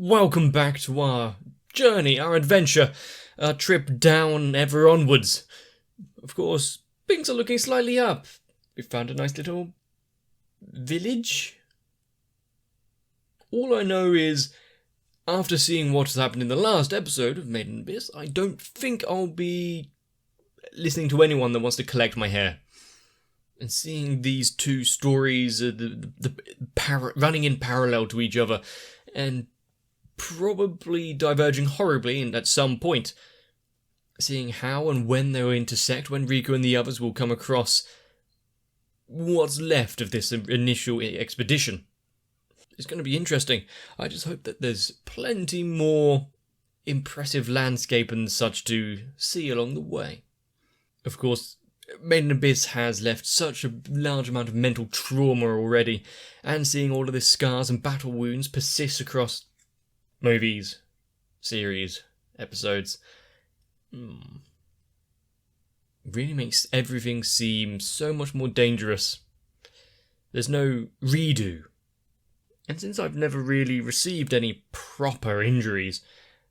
Welcome back to our journey, our adventure, our trip down ever onwards. Of course, things are looking slightly up. We found a nice little village. All I know is, after seeing what has happened in the last episode of Maiden Abyss, I don't think I'll be listening to anyone that wants to collect my hair. And seeing these two stories running in parallel to each other, and probably diverging horribly and at some point, seeing how and when they will intersect, when Riku and the others will come across what's left of this initial expedition. It's going to be interesting. I just hope that there's plenty more impressive landscape and such to see along the way. Of course, Maiden Abyss has left such a large amount of mental trauma already, and seeing all of the scars and battle wounds persist across movies, series, episodes, really makes everything seem so much more dangerous. There's no redo. And since I've never really received any proper injuries,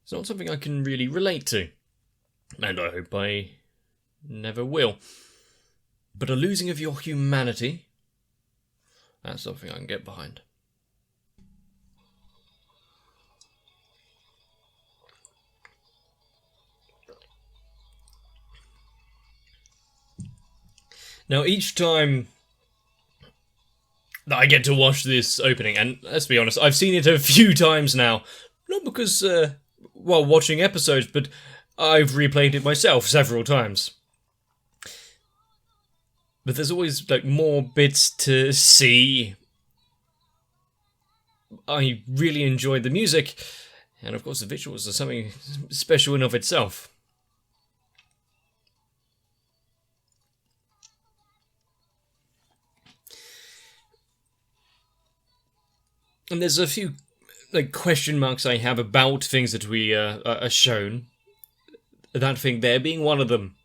it's not something I can really relate to. And I hope I never will. But a losing of your humanity, that's something I can get behind. Now, each time that I get to watch this opening, and let's be honest, I've seen it a few times now, not because, while watching episodes, but I've replayed it myself several times. But there's always, more bits to see. I really enjoyed the music, and of course the visuals are something special in of itself. And there's a few question marks I have about things that we are shown. That thing there being one of them.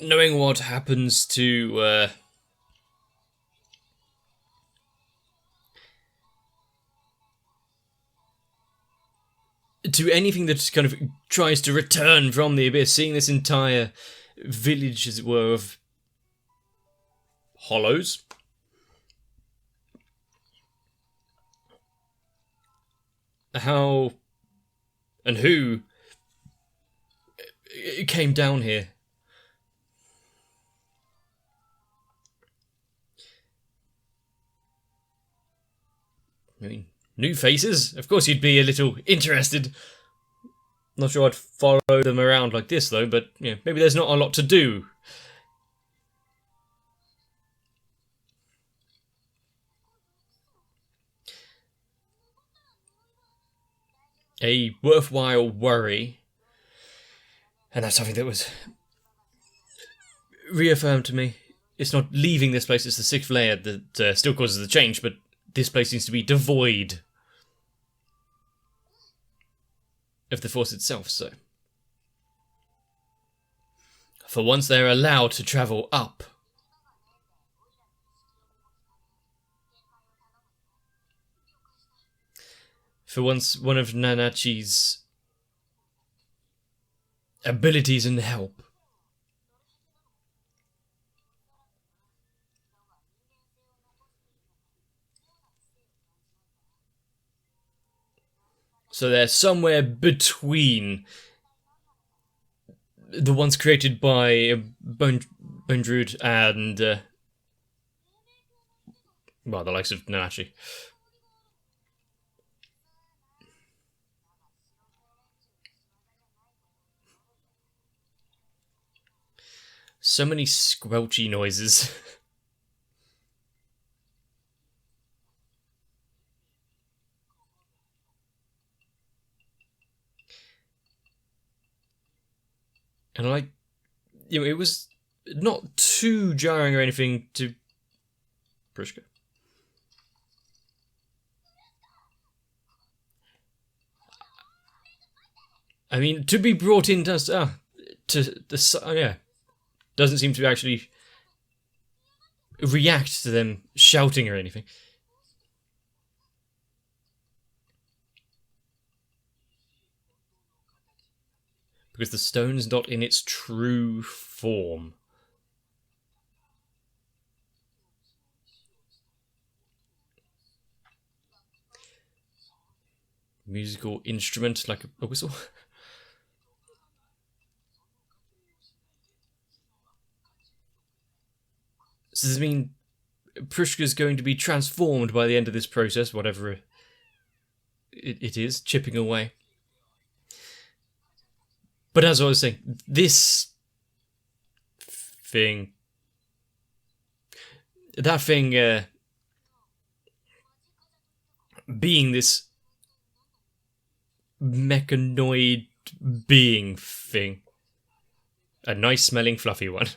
Knowing what happens to anything that kind of tries to return from the abyss, seeing this entire village, as it were, of hollows. How and who came down here. I mean, new faces? Of course you'd be a little interested. Not sure I'd follow them around like this, though, but maybe there's not a lot to do. A worthwhile worry, and that's something that was reaffirmed to me. It's not leaving this place, it's the sixth layer that still causes the change, but this place seems to be devoid of the Force itself, so for once they're allowed to travel up. For once, one of Nanachi's abilities and help. So they're somewhere between the ones created by Bone Druid and, the likes of Nanachi. So many squelchy noises. And it was not too jarring or anything to Prushka. I mean, to be brought in does to the yeah, doesn't seem to actually react to them shouting or anything. Because the stone's not in its true form. Musical instrument like a whistle. So does this mean Prushka's going to be transformed by the end of this process, whatever it is, chipping away? But as I was saying, this thing... That thing being this mechanoid being thing. A nice smelling fluffy one.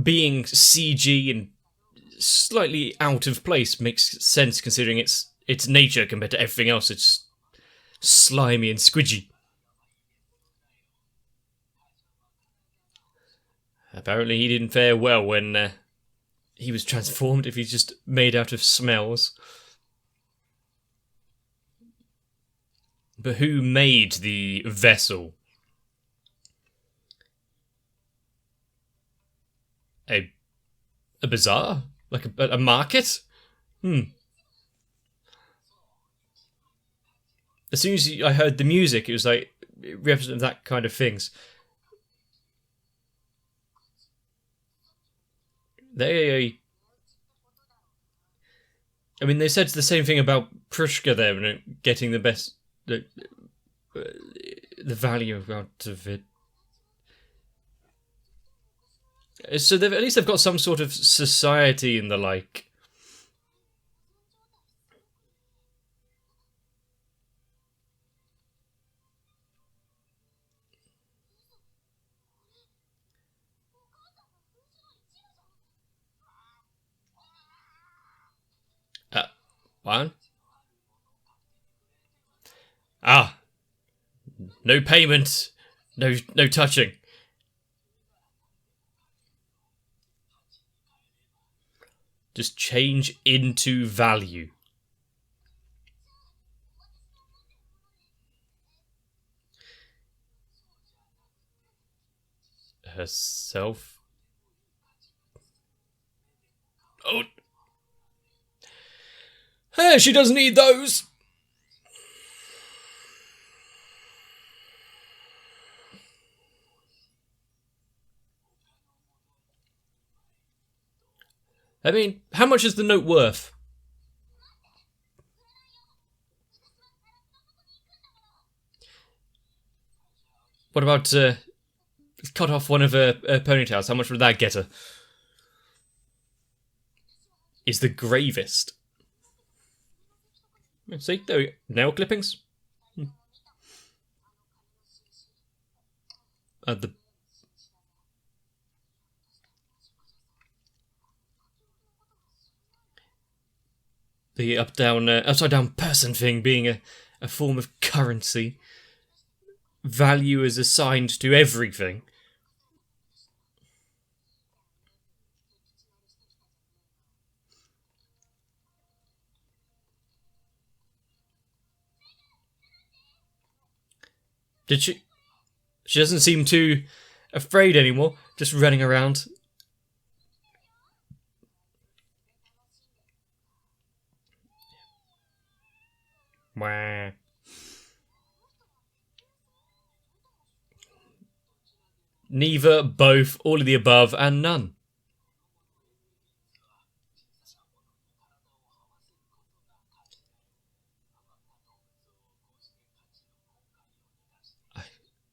Being CG and slightly out of place makes sense considering its nature compared to everything else. It's slimy and squidgy. Apparently he didn't fare well when he was transformed, if he's just made out of smells. But who made the vessel? A bazaar? Like a market? As soon as I heard the music, it was like, it represented that kind of things. They said the same thing about Prushka there, getting the best, the value out of it. So at least they've got some sort of society and the like. What? Ah. No payment. No touching. Just change into value. Herself. Oh. Hey, she doesn't need those. I mean, how much is the note worth? What about cut off one of her ponytails? How much would that get her? Is the gravest. See, there we go. Nail clippings. The upside down person thing being a form of currency. Value is assigned to everything. Did she? She doesn't seem too afraid anymore, just running around. Wah. Neither, both, all of the above, and none.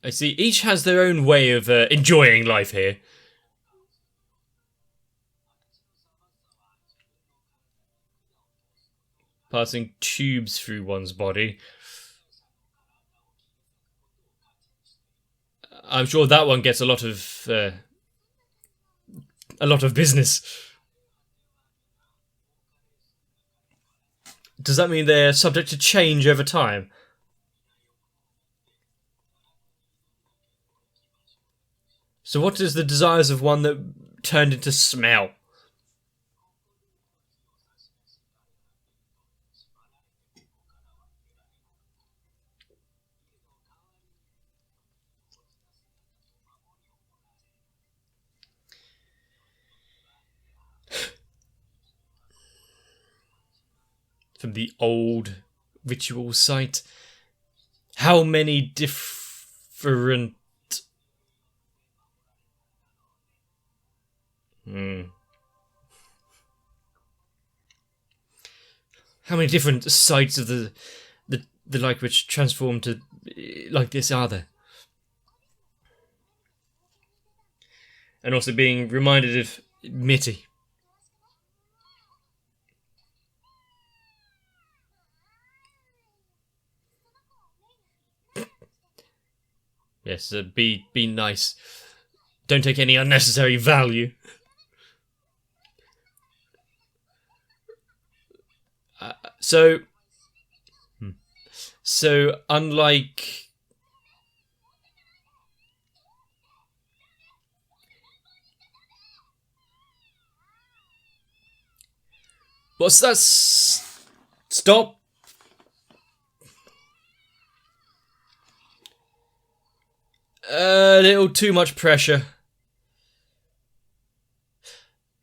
I see. Each has their own way of enjoying life here. Passing tubes through one's body. I'm sure that one gets a lot of business. Does that mean they're subject to change over time? So what is the desires of one that turned into smell? From the old ritual site. How many different... How many different sites of the like which transform to like this are there? And also being reminded of Mitty. Yes, be nice. Don't take any unnecessary value. So unlike what's that? Stop. A little too much pressure.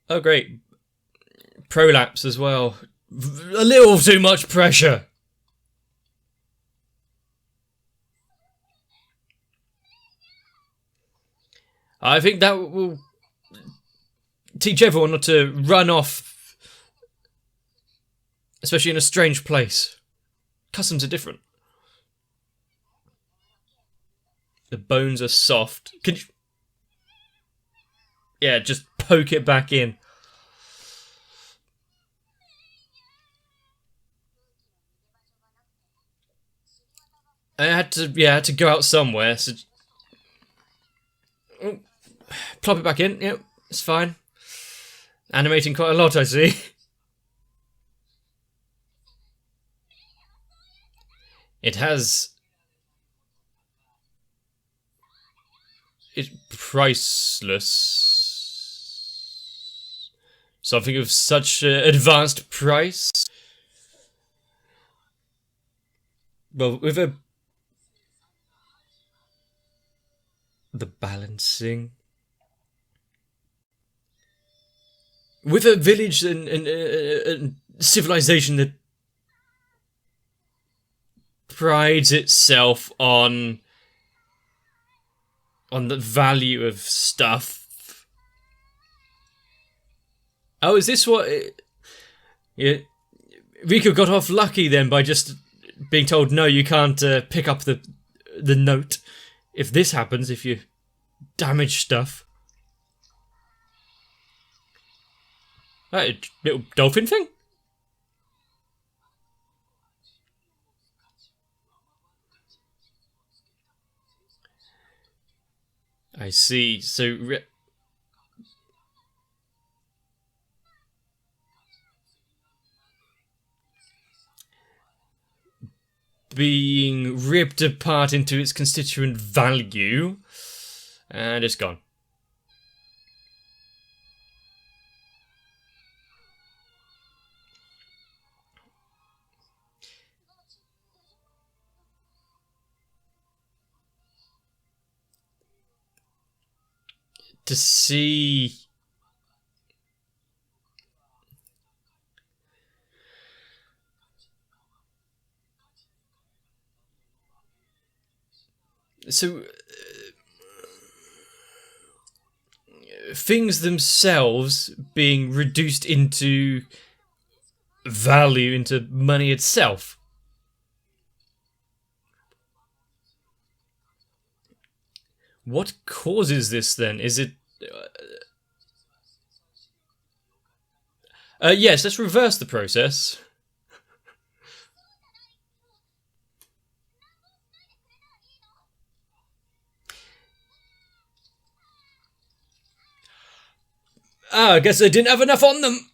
Oh, great. Prolapse as well. A little too much pressure. I think that will teach everyone not to run off, especially in a strange place. Customs are different. The bones are soft. Can you... Yeah, just poke it back in. I had to go out somewhere, so... Oh, plop it back in, yep, it's fine. Animating quite a lot, I see. It has... It's priceless. Something of such advanced price. Well, with the balancing. With a village and civilization that prides itself on the value of stuff. Oh, is this what... Yeah, Riku got off lucky then by just being told, no, you can't pick up the note. If this happens, if you damage stuff. That little dolphin thing? I see. So... being ripped apart into its constituent value, and it's gone. To see... So, things themselves being reduced into value, into money itself. What causes this then? Is it... yes, let's reverse the process. Ah, I guess I didn't have enough on them.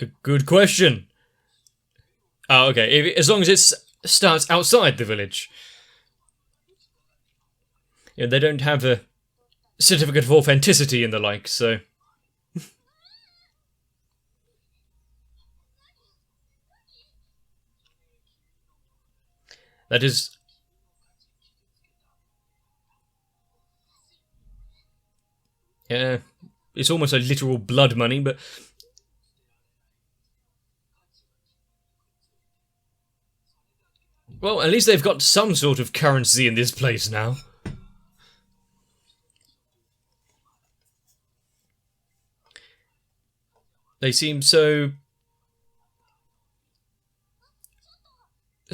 A good question. Oh, okay. As long as it starts outside the village. Yeah, they don't have a certificate of authenticity and the like, so... That is... Yeah, it's almost like literal blood money, but... Well, at least they've got some sort of currency in this place now. They seem so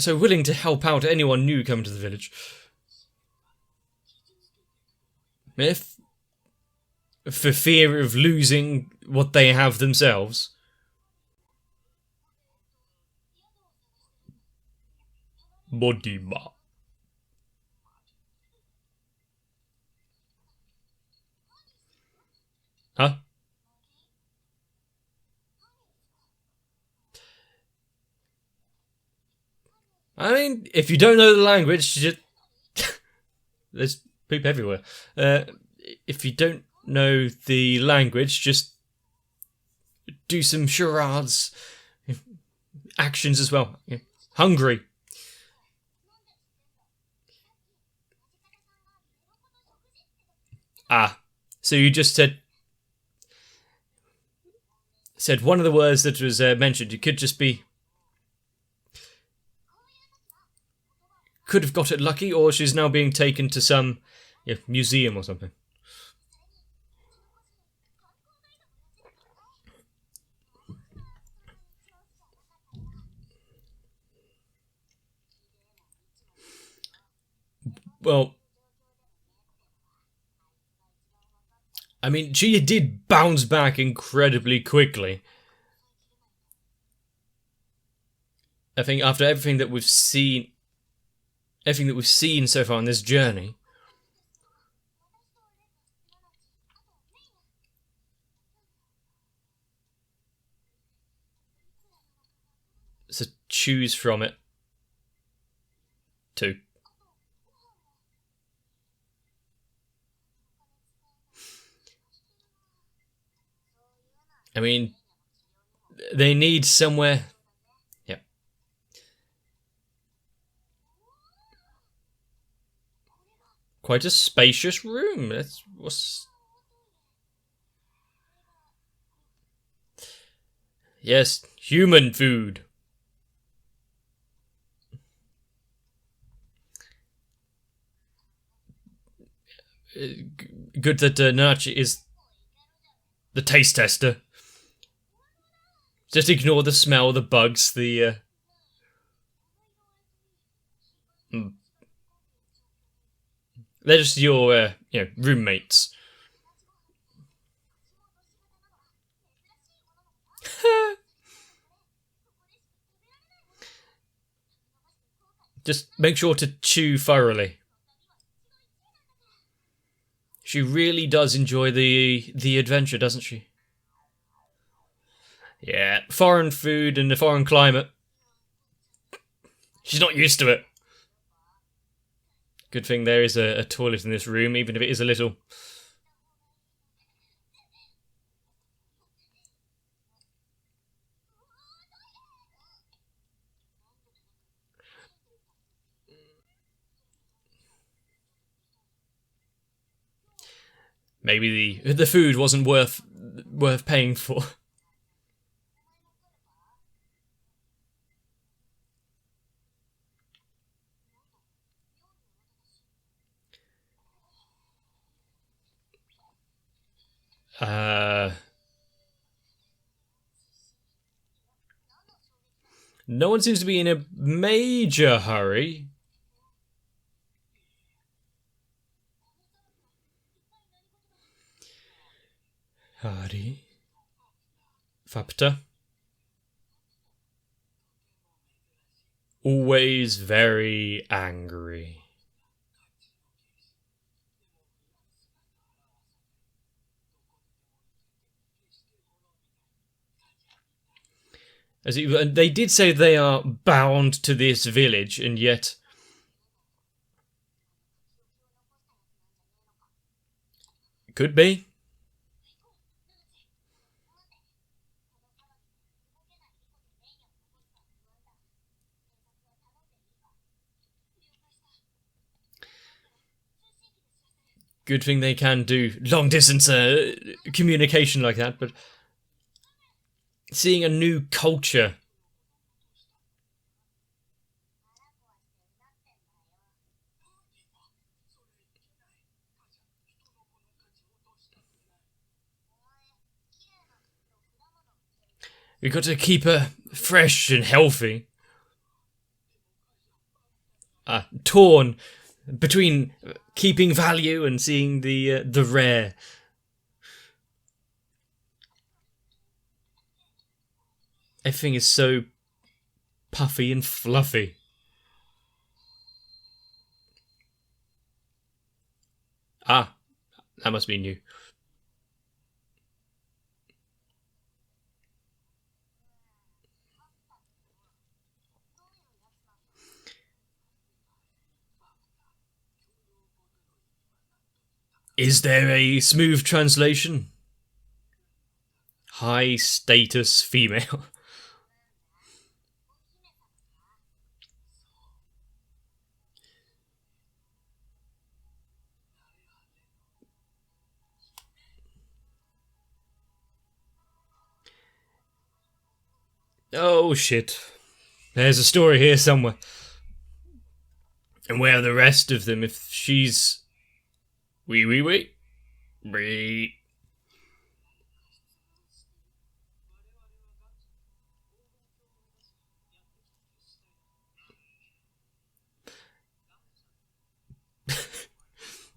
willing to help out anyone new coming to the village. If for fear of losing what they have themselves. Bodima. Huh? I mean, if you don't know the language, just... There's poop everywhere. If you don't know the language, just do some charades. Actions as well. Hungry. Ah, so you just said one of the words that was mentioned. It could just be... Could have got it lucky, or she's now being taken to some museum or something. Well, I mean, she did bounce back incredibly quickly. I think after everything that we've seen so far on this journey, so choose from it. 2. I mean, they need somewhere. Yep. Quite a spacious room. That's what's. Yes, human food. Good that Nachi is the taste tester. Just ignore the smell, the bugs, the... They're just your, roommates. Just make sure to chew thoroughly. She really does enjoy the adventure, doesn't she? Yeah, foreign food and the foreign climate. She's not used to it. Good thing there is a toilet in this room, even if it is a little... Maybe the food wasn't worth paying for. No one seems to be in a major hurry. Hari. Fapta. Always very angry. And they did say they are bound to this village, and yet... Could be. Good thing they can do long distance communication like that, but seeing a new culture. We've got to keep her fresh and healthy. Torn between keeping value and seeing the rare. Everything is so puffy and fluffy. That must be new. Is there a smooth translation? High status female. Oh shit. There's a story here somewhere. And where are the rest of them if she's... Wee.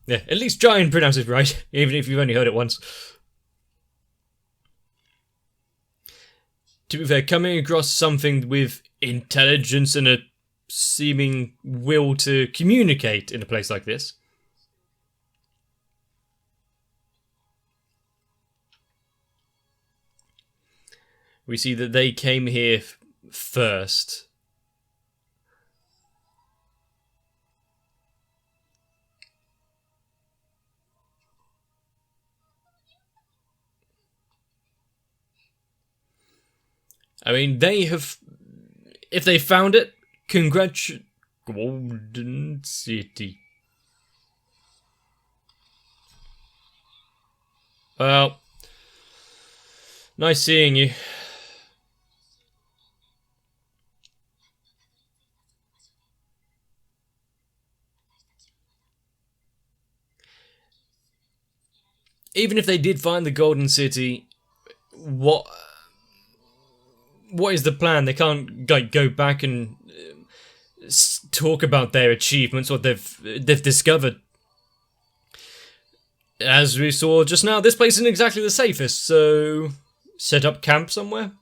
Yeah, at least try and pronounce it right, even if you've only heard it once. To be fair, coming across something with intelligence and a seeming will to communicate in a place like this. We see that they came here first. I mean, they have... If they found it, Golden City. Well, nice seeing you. Even if they did find the Golden City, what is the plan? They can't go back and talk about their achievements, what they've discovered. As we saw just now, this place isn't exactly the safest, so set up camp somewhere.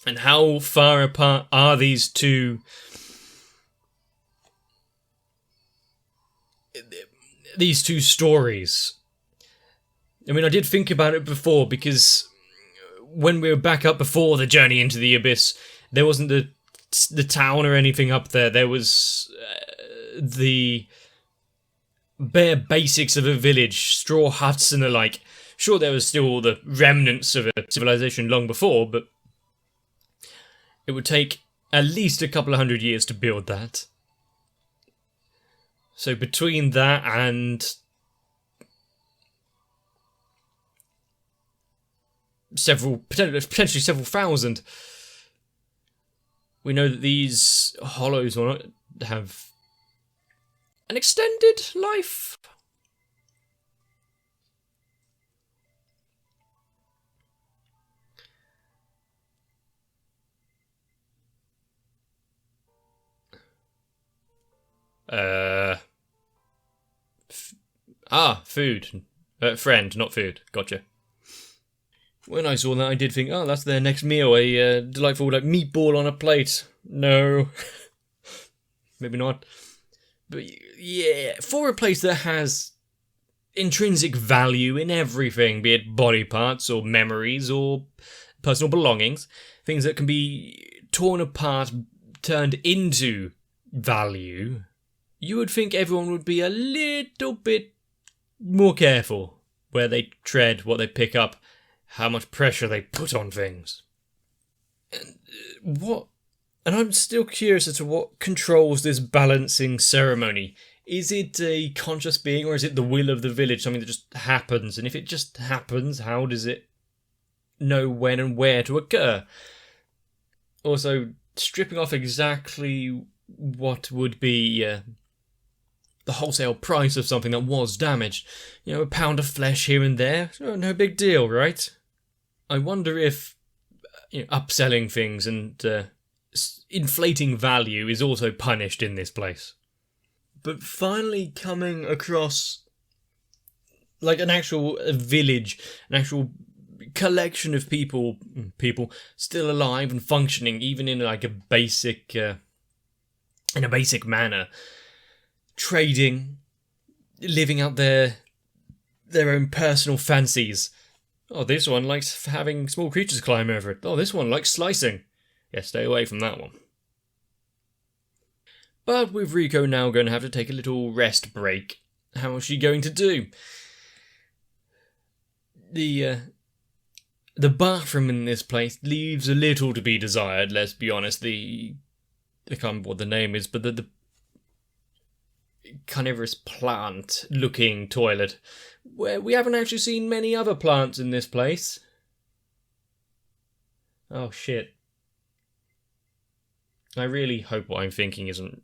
And how far apart are these two stories? I mean, I did think about it before, because when we were back up before the journey into the abyss, there wasn't the town or anything up there. There was the bare basics of a village, straw huts and the like. Sure, there was still all the remnants of a civilization long before, but it would take at least a couple of 100 years to build that. So between that and potentially several thousand, we know that these hollows will not have an extended life. Food. Friend, not food. Gotcha. When I saw that, I did think, oh, that's their next meal, a delightful meatball on a plate. No. Maybe not. But yeah, for a place that has intrinsic value in everything, be it body parts or memories or personal belongings, things that can be torn apart, turned into value, you would think everyone would be a little bit more careful where they tread, what they pick up, how much pressure they put on things. And I'm still curious as to what controls this balancing ceremony. Is it a conscious being, or is it the will of the village, something that just happens? And if it just happens, how does it know when and where to occur? Also, stripping off exactly what would be the wholesale price of something that was damaged. A pound of flesh here and there, no big deal, right? I wonder if upselling things and inflating value is also punished in this place. But finally coming across like an actual village, an actual collection of people still alive and functioning, even in like a basic manner, trading, living out their own personal fancies. Oh, this one likes having small creatures climb over it. Oh, this one likes slicing. Yeah, stay away from that one. But with Rico now going to have to take a little rest break, how is she going to do? The bathroom in this place leaves a little to be desired, let's be honest. I can't remember what the name is, but the carnivorous plant-looking toilet, where we haven't actually seen many other plants in this place. Oh, shit. I really hope what I'm thinking isn't.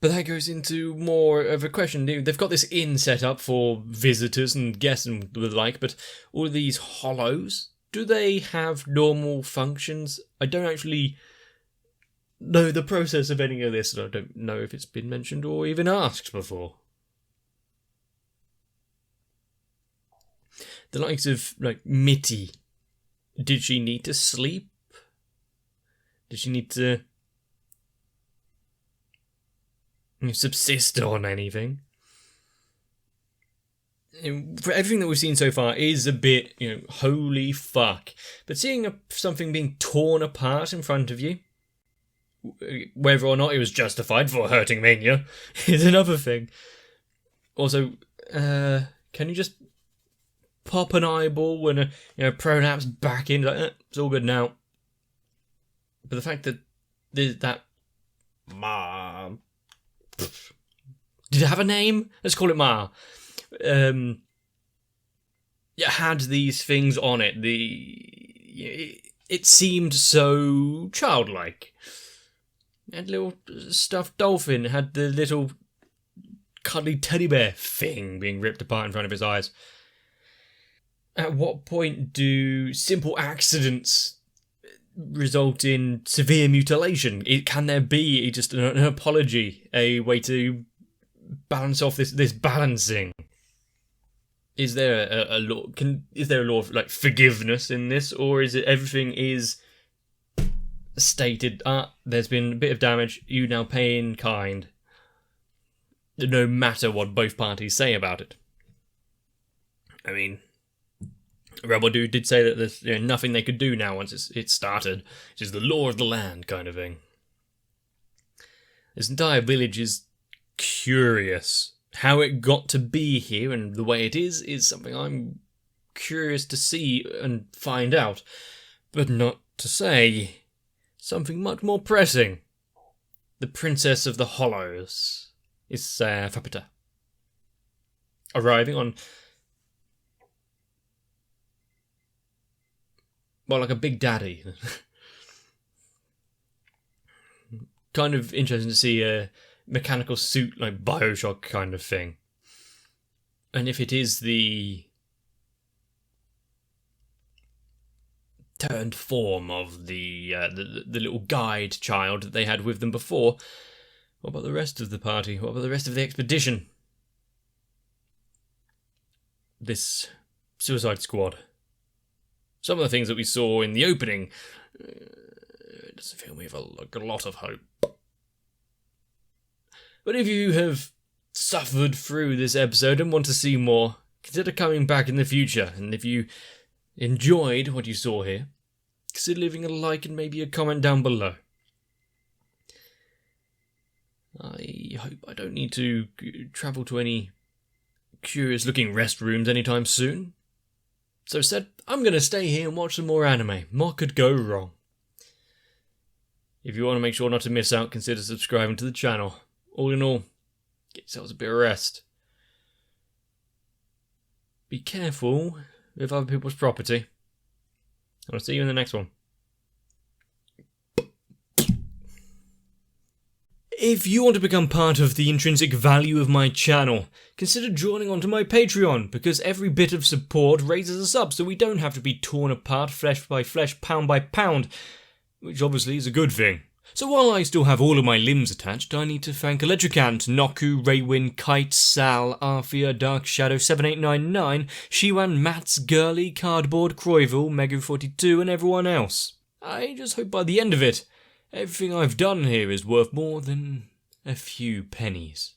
But that goes into more of a question. They've got this inn set up for visitors and guests and the like, but all of these hollows, do they have normal functions? I don't actually know the process of any of this, and I don't know if it's been mentioned or even asked before. The likes of, like, Mitty. Did she need to sleep? Did she need to subsist on anything? For everything that we've seen so far is a bit, holy fuck. But seeing something being torn apart in front of you, whether or not it was justified for hurting Mania, is another thing. Also, can you just pop an eyeball when a prolapse back in, like, it's all good now. But the fact that that Ma, did it have a name? Let's call it Ma. It had these things on it. It seemed so childlike. It had a little stuffed dolphin. It had the little cuddly teddy bear thing being ripped apart in front of his eyes. At what point do simple accidents result in severe mutilation? Can there be just an apology, a way to balance off this balancing? Is there a law? Is there a law of like forgiveness in this, or is it everything is stated? There's been a bit of damage. You now pay in kind, no matter what both parties say about it. I mean, Rebel Dude did say that there's nothing they could do now once it started. It's just the law of the land kind of thing. This entire village is curious. How it got to be here and the way it is something I'm curious to see and find out. But not to say something much more pressing. The Princess of the Hollows is Fapita. Arriving on, well, like a big daddy. Kind of interesting to see a mechanical suit, like Bioshock kind of thing. And if it is the turned form of the little guide child that they had with them before, what about the rest of the party? What about the rest of the expedition? This Suicide Squad. Some of the things that we saw in the opening does fill me with a lot of hope. But if you have suffered through this episode and want to see more, consider coming back in the future. And if you enjoyed what you saw here, consider leaving a like and maybe a comment down below. I hope I don't need to travel to any curious-looking restrooms anytime soon. So said, I'm going to stay here and watch some more anime. What could go wrong? If you want to make sure not to miss out, consider subscribing to the channel. All in all, get yourselves a bit of rest. Be careful with other people's property. I'll see you in the next one. If you want to become part of the intrinsic value of my channel, consider joining onto my Patreon, because every bit of support raises us up so we don't have to be torn apart flesh by flesh, pound by pound, which obviously is a good thing. So while I still have all of my limbs attached, I need to thank Electricant, Noku, Raywin, Kite, Sal, Arthea, Dark Shadow 7899, Shiwan, Mats, Girly, Cardboard, Croyville, Megu42 and everyone else. I just hope by the end of it, everything I've done here is worth more than a few pennies.